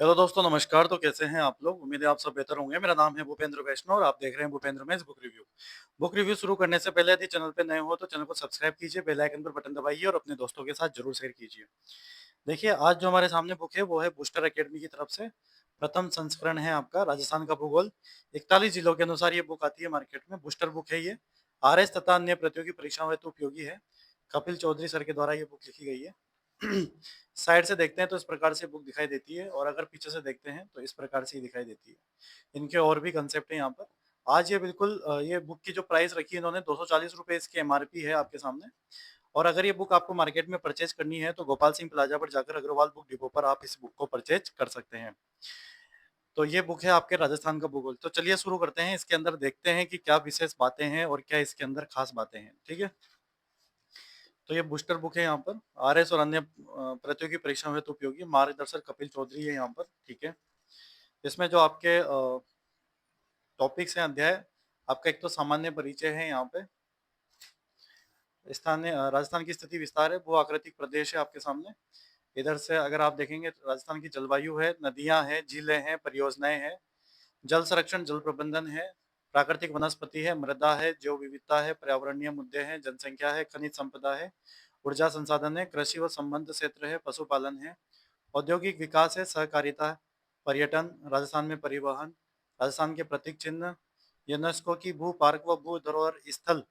Hello दोस्तों, नमस्कार। तो कैसे हैं आप लोग? उम्मीद है आप सब बेहतर होंगे। मेरा नाम है भूपेंद्र वैष्णव और आप देख रहे हैं भूपेंद्र में बुक रिव्यू। बुक रिव्यू शुरू करने से पहले यदि चैनल पे नए हो तो चैनल को सब्सक्राइब कीजिए, बेल आइकन पर बटन दबाइए और अपने दोस्तों के साथ जरूर शेयर कीजिए। देखिए, आज जो हमारे सामने बुक है वो है बूस्टर एकेडमी की तरफ से। प्रथम संस्करण है आपका राजस्थान का भूगोल। 41 जिलों के अनुसार ये बुक आती है मार्केट में। बूस्टर बुक है ये। आरएस तथा अन्य प्रतियोगी परीक्षाओं हेतु उपयोगी है। कपिल चौधरी सर के द्वारा ये बुक लिखी गई है। साइड से देखते हैं तो इस प्रकार से बुक दिखाई देती है और अगर पीछे से देखते हैं तो इस प्रकार से ही दिखाई देती है। इनके और भी कंसेप्ट है यहाँ पर। आज ये बिल्कुल ये बुक की जो प्राइस रखी है इन्होंने 240 रुपए इसकी एमआरपी है आपके सामने। और अगर ये बुक आपको मार्केट में परचेज करनी है तो गोपाल सिंह प्लाजा पर जाकर अग्रवाल बुक डिपो पर आप इस बुक को परचेज कर सकते हैं। तो ये बुक है आपके राजस्थान का भूगोल। तो चलिए शुरू करते हैं। इसके अंदर देखते हैं कि क्या विशेष बातें हैं और क्या इसके अंदर खास बातें हैं। ठीक है। तो ये बूस्टर बुक है यहाँ पर। आरएस और अन्य प्रतियोगी परीक्षाओं हेतु उपयोगी। मार्गदर्शक कपिल चौधरी है यहाँ पर। ठीक है। इसमें जो आपके टॉपिक्स हैं अध्याय, आपका एक तो सामान्य परिचय है यहाँ पे। स्थानीय राजस्थान की स्थिति विस्तार है। भू आकृतिक प्रदेश है आपके सामने। इधर से अगर आप देखेंगे तो राजस्थान की जलवायु है, नदियां हैं, झीलें हैं, परियोजनाएं हैं, जल संरक्षण, जल प्रबंधन है, प्राकृतिक वनस्पति है, मृदा है, जैव विविधता है, पर्यावरणीय मुद्दे हैं, जनसंख्या है, खनिज संपदा है, ऊर्जा संसाधन है, कृषि व संबंध क्षेत्र है, पशुपालन है, औद्योगिक विकास है, सहकारिता, पर्यटन, राजस्थान में परिवहन, राजस्थान के प्रतीक चिन्ह, यूनेस्को की भू पार्क व भू धरोहर स्थल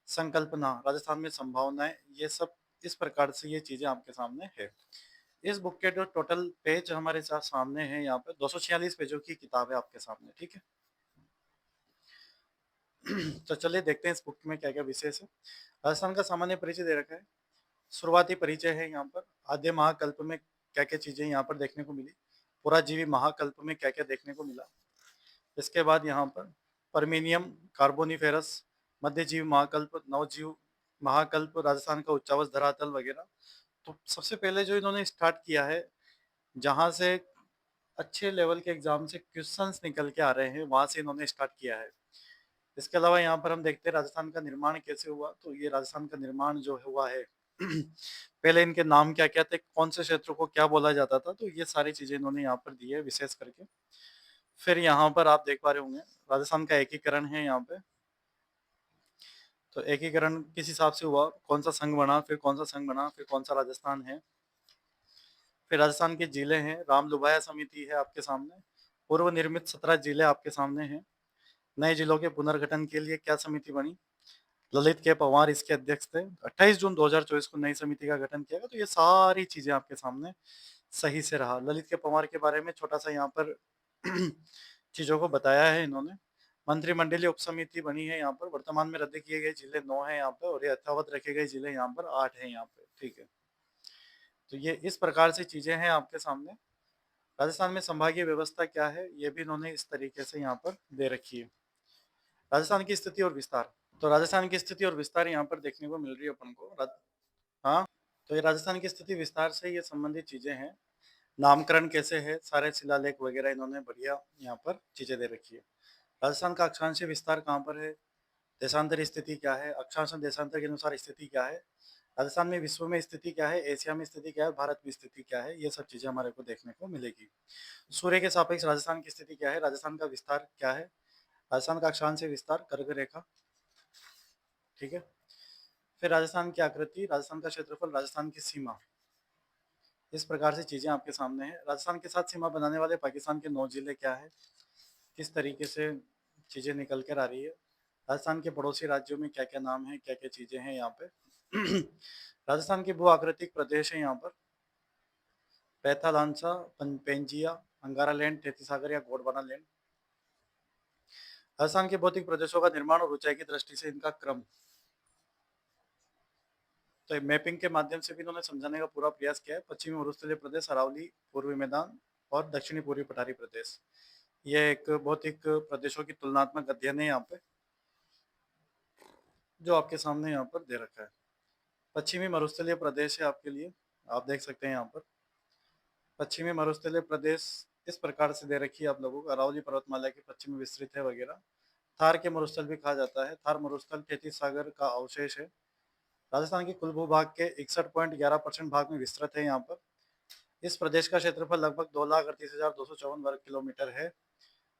संकल्पना, राजस्थान में संभावनाएं, ये सब इस प्रकार से ये चीजें आपके सामने है। इस बुक के जो टोटल पेज हमारे साथ सामने है यहाँ पे 246 पेजों की किताब है आपके सामने। ठीक है। तो चलिए देखते हैं इस बुक में क्या क्या विशेष है। राजस्थान का सामान्य परिचय दे रखा है। शुरुआती परिचय है यहाँ पर। आद्य महाकल्प में क्या क्या चीजें यहाँ पर देखने को मिली, पुराजीवी महाकल्प में क्या क्या देखने को मिला। इसके बाद यहाँ पर परमीनियम, कार्बोनिफेरस, मध्यजीवी महाकल्प, नवजीव महाकल्प, राजस्थान का उच्चावच धरातल वगैरह। तो सबसे पहले जो इन्होंने स्टार्ट किया है, जहाँ से अच्छे लेवल के एग्जाम से क्वेश्चंस निकल के आ रहे हैं, वहां से इन्होंने स्टार्ट किया है। इसके अलावा यहाँ पर हम देखते हैं राजस्थान का निर्माण कैसे हुआ। तो ये राजस्थान का निर्माण जो हुआ है पहले इनके नाम क्या क्या थे, कौन से क्षेत्र को क्या बोला जाता था, तो ये सारी चीजें इन्होंने यहाँ पर दी है विशेष करके। फिर यहाँ पर आप देख पा रहे होंगे राजस्थान का एकीकरण है यहाँ पे। तो एकीकरण किस हिसाब से हुआ, कौन सा संघ बना, फिर कौन सा संघ बना, फिर कौन सा राजस्थान है। फिर राजस्थान के जिले हैं, राम लुभाया समिति है आपके सामने। पूर्व निर्मित 17 जिले आपके सामने हैं। नए जिलों के पुनर्गठन के लिए क्या समिति बनी, ललित के पवार इसके अध्यक्ष थे। 28 जून 2024 को नई समिति का गठन किया गया। तो ये सारी चीजें आपके सामने सही से रहा। ललित के पवार के बारे में छोटा सा यहाँ पर चीजों को बताया है इन्होंने। मंत्रिमंडलीय उपसमिति बनी है यहाँ पर। वर्तमान में रद्द किए गए जिले 9 है यहाँ पे और यथावत रखे गए जिले यहाँ पर 8 है यहाँ पे। ठीक है। तो ये इस प्रकार से चीजें हैं आपके सामने। राजस्थान में संभागीय व्यवस्था क्या है, ये भी इन्होंने इस तरीके से यहाँ पर दे रखी है। राजस्थान की स्थिति और विस्तार। तो राजस्थान की स्थिति और विस्तार यहाँ पर देखने को मिल रही है अपन को। हाँ। तो ये राजस्थान की स्थिति विस्तार से ये संबंधित चीजें हैं। नामकरण कैसे है, सारे शिलालेख वगैरह इन्होंने बढ़िया यहाँ पर चीजें दे रखी है। राजस्थान का अक्षांशीय विस्तार कहाँ पर है, देशांतर स्थिति क्या है, अक्षांश देशांतर के अनुसार स्थिति क्या है, राजस्थान में विश्व में स्थिति क्या है, एशिया में स्थिति क्या है, भारत में स्थिति क्या है, ये सब चीजें हमारे को देखने को मिलेगी। सूर्य के सापेक्ष राजस्थान की स्थिति क्या है, राजस्थान का विस्तार क्या है, राजस्थान का अक्षांशीय विस्तार, कर्क रेखा। ठीक है। फिर राजस्थान की आकृति, राजस्थान का क्षेत्रफल, राजस्थान की सीमा। इस प्रकार से चीजें आपके सामने हैं। राजस्थान के साथ सीमा बनाने वाले पाकिस्तान के 9 जिले क्या है, किस तरीके से चीजें निकल कर आ रही है। राजस्थान के पड़ोसी राज्यों में क्या क्या नाम है, क्या क्या चीजें हैं यहाँ पे। राजस्थान के भू आकृतिक प्रदेश है यहाँ पर। पैथालांसा, पेंजिया, अंगारा लैंड, तेतीसागर या गोंडवाना लैंड। राजस्थान के भौतिक प्रदेशों का निर्माण और ऊंचाई की दृष्टि से इनका क्रम। तो मैपिंग के माध्यम से भी इन्होंने समझाने का पूरा प्रयास किया है। पश्चिमी मरुस्थलीय प्रदेश, अरावली, पूर्वी मैदान और दक्षिणी पूर्वी पठारी प्रदेश। ये एक भौतिक प्रदेशों की तुलनात्मक अध्ययन है यहाँ पे, जो आपके सामने यहाँ पर दे रखा है। पश्चिमी मरुस्थलीय प्रदेश है आपके लिए, आप देख सकते हैं यहाँ पर। पश्चिमी मरुस्थलीय प्रदेश इस प्रकार से दे रखी है आप लोगों को। अरावली पर्वतमाला के पश्चिम में विस्तृत है वगैरह। थार के मरुस्थल भी कहा जाता है। थार मरुस्थल तैतीस सागर का अवशेष है। राजस्थान के कुल भूभाग के 61.11% भाग में विस्तृत है यहाँ पर। इस प्रदेश का क्षेत्रफल लगभग 2,38,254 वर्ग किलोमीटर है।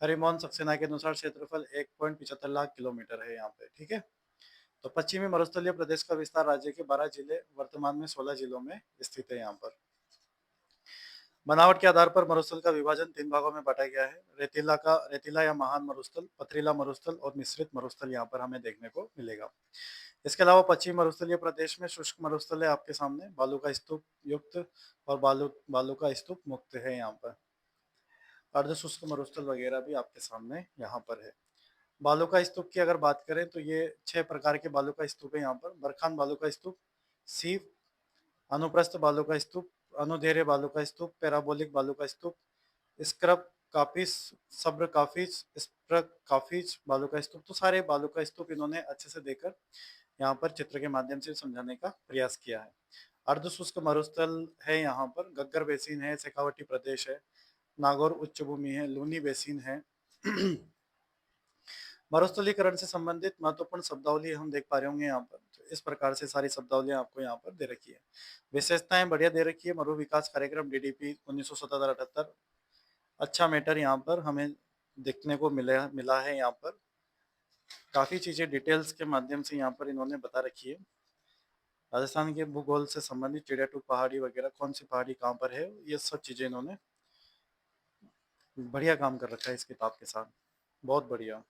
हरिमोहन सक्सेना के अनुसार क्षेत्रफल 1.75 लाख किलोमीटर है यहाँ पे, ठीक है। तो पश्चिमी मरुस्थलीय प्रदेश का विस्तार राज्य के 12 जिले, वर्तमान में 16 जिलों में स्थित है यहाँ पर। बनावट के आधार पर मरुस्थल का विभाजन 3 भागों में बांटा गया है। रेतीला या महान मरुस्थल, पथरीला मरुस्थल और मिश्रित मरुस्थल यहाँ पर हमें देखने को मिलेगा। इसके अलावा पश्चिमी मरुस्थलीय प्रदेश में शुष्क मरुस्थल है आपके सामने, बालू का स्तूप युक्त और बालू का स्तूप मुक्त है यहाँ पर। अर्ध शुष्क मरुस्थल वगैरह भी आपके सामने यहाँ पर है। बालू का स्तूप की अगर बात करें तो ये 6 प्रकार के बालू का स्तूप है यहाँ पर। बरखान बालू का स्तूप, सीव, अनुप्रस्थ बालू का स्तूप, अनुदैर्घ्य बालू का स्तूप, पैराबोलिक बालू का स्तूप, स्क्रब काफिस, सब्र काफिस, स्प्रग काफिस बालू का स्तूप। तो सारे बालू का स्तूप इन्होंने अच्छे से देकर यहाँ पर चित्र के माध्यम से समझाने का प्रयास किया है। अर्ध शुष्क मरुस्थल है यहाँ पर, गग्गर बेसिन है, शेखावटी प्रदेश है, नागौर उच्च भूमि है, लूनी बेसिन है। मरुस्थलीकरण से संबंधित महत्वपूर्ण शब्दावली हम देख पा रहे होंगे यहाँ पर। तो इस प्रकार से सारी शब्दावलियां आपको यहाँ पर दे रखी है। विशेषताएं बढ़िया दे रखी है। मरु विकास कार्यक्रम DDP 1977-78 अच्छा मैटर यहाँ पर हमें देखने को मिला है। यहाँ पर काफी चीजें डिटेल्स के माध्यम से यहाँ पर इन्होंने बता रखी है। राजस्थान के भूगोल से संबंधित चिड़ियाटूप पहाड़ी वगैरह, कौन सी पहाड़ी कहाँ पर है, ये सब चीजें इन्होंने बढ़िया काम कर रखा है इस किताब के साथ, बहुत बढ़िया।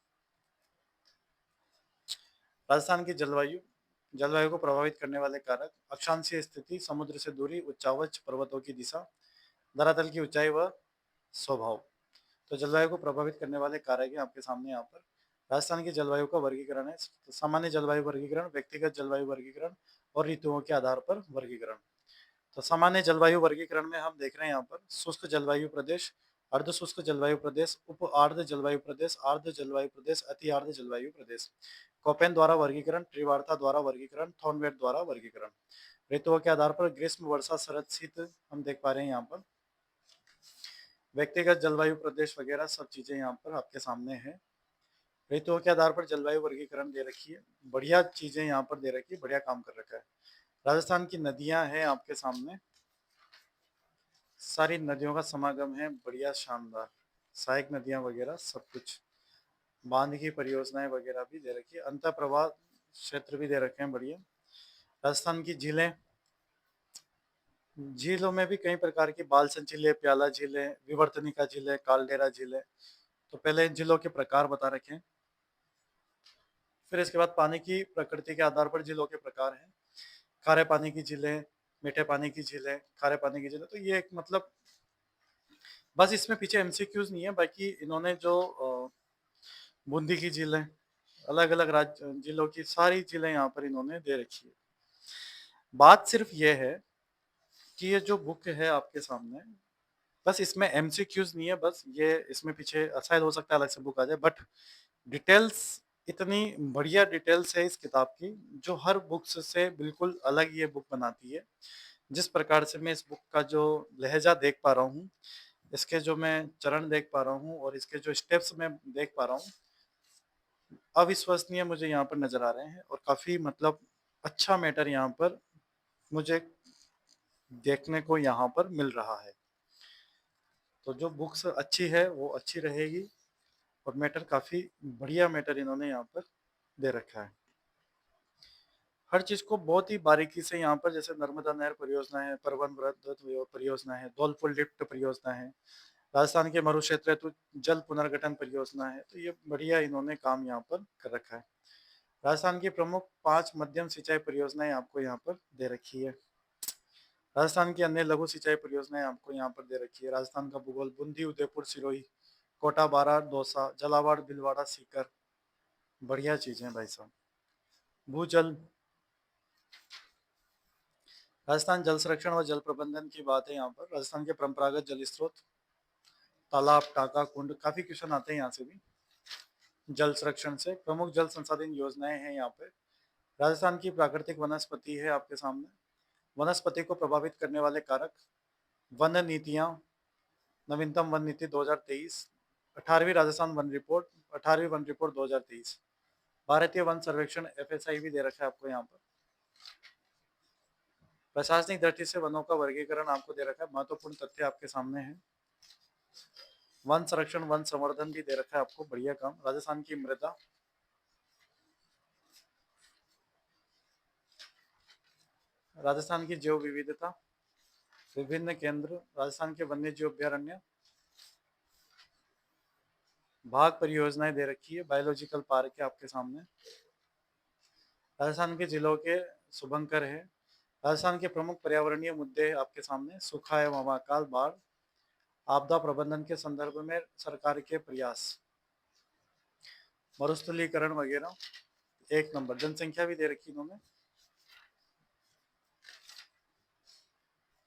राजस्थान की जलवायु को प्रभावित करने वाले कारक: अक्षांशीय स्थिति, समुद्र से दूरी, उच्चावच पर्वतों की दिशा, धरातल की ऊंचाई व स्वभाव। तो जलवायु को प्रभावित करने वाले कारक है आपके सामने यहाँ पर। राजस्थान की जलवायु का वर्गीकरण है। सामान्य जलवायु वर्गीकरण, व्यक्तिगत जलवायु वर्गीकरण और ऋतुओं के आधार पर वर्गीकरण। तो सामान्य जलवायु वर्गीकरण में हम देख रहे हैं यहाँ पर शुष्क जलवायु प्रदेश, अर्ध शुष्क जलवायु प्रदेश, उप आर्द्र जलवायु प्रदेश, आर्द्र जलवायु प्रदेश, अति आर्द्र जलवायु प्रदेश। कोपेन द्वारा वर्गीकरण, त्रिवार्ता द्वारा वर्गीकरण, थॉर्नवेट द्वारा वर्गीकरण। ऋतुओं के आधार पर ग्रीष्म, वर्षा, शरद, शीत हम देख पा रहे हैं यहाँ पर। व्यक्तिगत जलवायु प्रदेश वगैरह सब चीजें यहाँ पर आपके सामने है। ऋतुओं के आधार पर जलवायु वर्गीकरण दे रखी है, बढ़िया चीजें यहाँ पर दे रखी है, बढ़िया काम कर रखा है। राजस्थान की नदियां हैं आपके सामने, सारी नदियों का समागम है, बढ़िया शानदार, सहायक नदियां वगैरह सब कुछ, बांध की परियोजनाएं वगैरह भी दे रखी है, अंतर प्रवाह क्षेत्र भी दे रखे हैं, बढ़िया। राजस्थान की झीलें, झीलों में भी कई प्रकार की बाल संचिल, प्याला झीलें, विवर्तनिका झीलें, कालडेरा झीलें। तो पहले इन झीलों के प्रकार बता रखे हैं, फिर इसके बाद पानी की प्रकृति के आधार पर झीलों के प्रकार हैं। खारे पानी की झीलें, मीठे पानी की झीलें, खारे पानी की झीलें। तो ये एक मतलब बस इसमें पीछे MCQs नहीं है, बाकी इन्होंने जो बूंदी की झीलें, अलग अलग राज्य जिलों की सारी झीलें यहाँ पर इन्होंने दे रखी है। बात सिर्फ ये है कि ये जो बुक है आपके सामने, बस इसमें MCQs नहीं है, बस ये इसमें पीछे शायद हो सकता है अलग से बुक आ जाए, बट डिटेल्स इतनी बढ़िया डिटेल्स है इस किताब की, जो हर बुक्स से बिल्कुल अलग ये बुक बनाती है। जिस प्रकार से मैं इस बुक का जो लहजा देख पा रहा हूँ, इसके जो मैं चरण देख पा रहा हूँ और इसके जो स्टेप्स मैं देख पा रहा हूँ, अविश्वसनीय मुझे यहाँ पर नजर आ रहे हैं और काफी मतलब अच्छा मैटर यहाँ पर मुझे देखने को यहाँ पर मिल रहा है। तो जो बुक्स अच्छी है वो अच्छी रहेगी और मैटर काफी बढ़िया मैटर इन्होंने यहाँ पर दे रखा है। हर चीज को बहुत ही बारीकी से यहाँ पर, जैसे नर्मदा नहर परियोजना है, परवन वृहद परियोजना है, धौलपुर लिफ्ट परियोजना है, राजस्थान के मरु क्षेत्र हेतु जल पुनर्गठन परियोजना है। तो ये बढ़िया इन्होंने काम यहाँ पर कर रखा है। राजस्थान की प्रमुख 5 मध्यम सिंचाई परियोजनाएं आपको यहाँ पर दे रखी है। राजस्थान की अन्य लघु सिंचाई परियोजनाएं आपको यहाँ पर दे रखी है। राजस्थान का भूगोल: बूंदी, उदयपुर, सिरोही, कोटा, बारा, दौसा, झालावाड़, भीलवाड़ा, सीकर। बढ़िया चीजें हैं भाई साहब। भूजल, राजस्थान जल संरक्षण व जल प्रबंधन की बात है यहाँ पर। राजस्थान के परंपरागत जल स्रोत, तालाब, टाका, कुंड, काफी क्वेश्चन आते हैं यहाँ से भी। जल संरक्षण से प्रमुख जल संसाधन योजनाएं हैं यहाँ पे। राजस्थान की प्राकृतिक वनस्पति है आपके सामने। वनस्पति को प्रभावित करने वाले कारक: वन नीतियां, नवीनतम वन नीति 2023, 18वीं राजस्थान वन रिपोर्ट, 18वीं वन रिपोर्ट 2023, भारतीय वन सर्वेक्षण FSI भी दे रखा है आपको यहाँ पर। प्रशासनिक दृष्टि से वनों का वर्गीकरण आपको दे रखा है, महत्वपूर्ण तथ्य आपके सामने है। वन संरक्षण, वन संवर्धन भी दे रखा है आपको, बढ़िया काम। राजस्थान की मृदा, राजस्थान की जैव विविधता, विभिन्न केंद्र, राजस्थान के वन्य जीव अभ्यारण्य, भाग परियोजनाएं दे रखी है, बायोलॉजिकल पार्क है आपके सामने। राजस्थान के जिलों के शुभंकर है। राजस्थान के प्रमुख पर्यावरणीय मुद्दे आपके सामने, सूखा एवं अकाल, बाढ़, आपदा प्रबंधन के संदर्भ में सरकार के प्रयास, मरुस्थलीकरण वगैरह। एक नंबर जनसंख्या भी दे रखी इन्होंने।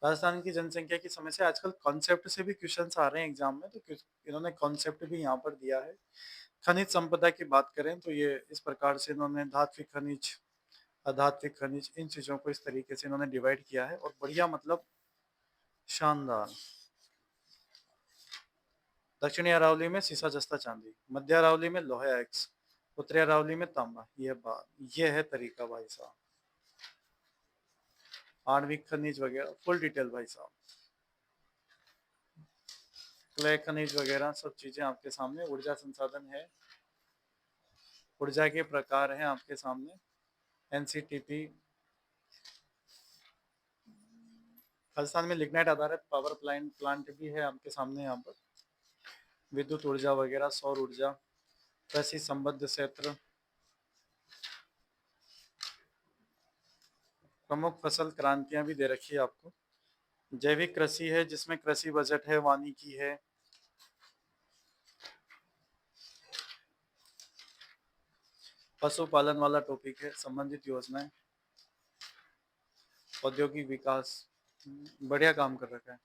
राजस्थान की जनसंख्या की समस्या, आजकल कॉन्सेप्ट से भी क्वेश्चंस आ रहे हैं एग्जाम में, तो इन्होंने कॉन्सेप्ट भी यहाँ पर दिया है। खनिज संपदा की बात करें तो ये इस प्रकार से इन्होंने धात्विक खनिज, अधात्विक खनिज, इन चीजों को इस तरीके से इन्होंने डिवाइड किया है, और बढ़िया मतलब शानदार। दक्षिणी अरावली में सीसा जस्ता चांदी, मध्य अरावली में लोहा एक्स, उत्तरी अरावली में तांबा। ये है तरीका भाई साहब, आणविक खनिज वगैरह फुल डिटेल भाई साहब, क्ले खनिज वगैरह सब चीजें आपके सामने। ऊर्जा संसाधन है, ऊर्जा के प्रकार हैं आपके सामने, एनसीटीपी। राजस्थान में लिग्नाइट आधारित पावर प्लांट भी है आपके सामने यहाँ पर, विद्युत ऊर्जा वगैरह, सौर ऊर्जा, कृषि संबद्ध क्षेत्र, प्रमुख फसल क्रांतियां भी दे रखी है आपको। जैविक कृषि है जिसमें कृषि बजट है, वानिकी है, पशुपालन वाला टॉपिक है, संबंधित योजनाएं, औद्योगिक विकास। बढ़िया काम कर रखा है।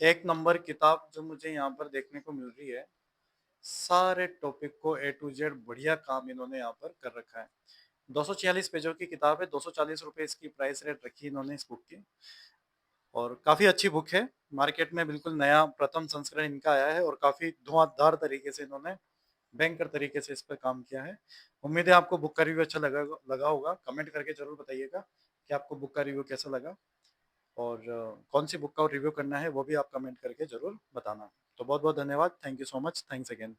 एक नंबर किताब जो मुझे यहाँ पर देखने को मिल रही है, सारे टॉपिक को ए टू जेड बढ़िया काम इन्होंने यहाँ पर कर रखा है। 246 पेजों की किताब है, 240 रुपए इसकी प्राइस रेट रखी इन्होंने इस बुक की, और काफी अच्छी बुक है। मार्केट में बिल्कुल नया प्रथम संस्करण इनका आया है, और काफी धुआंधार तरीके से इन्होंने भयंकर तरीके से इस पर काम किया है। उम्मीद है आपको बुक का रिव्यू अच्छा लगा होगा। कमेंट करके जरूर बताइएगा कि आपको बुक का रिव्यू कैसा लगा, और कौन सी बुक का रिव्यू करना है वो भी आप कमेंट करके जरूर बताना। तो बहुत बहुत धन्यवाद, thank you so much, thanks again.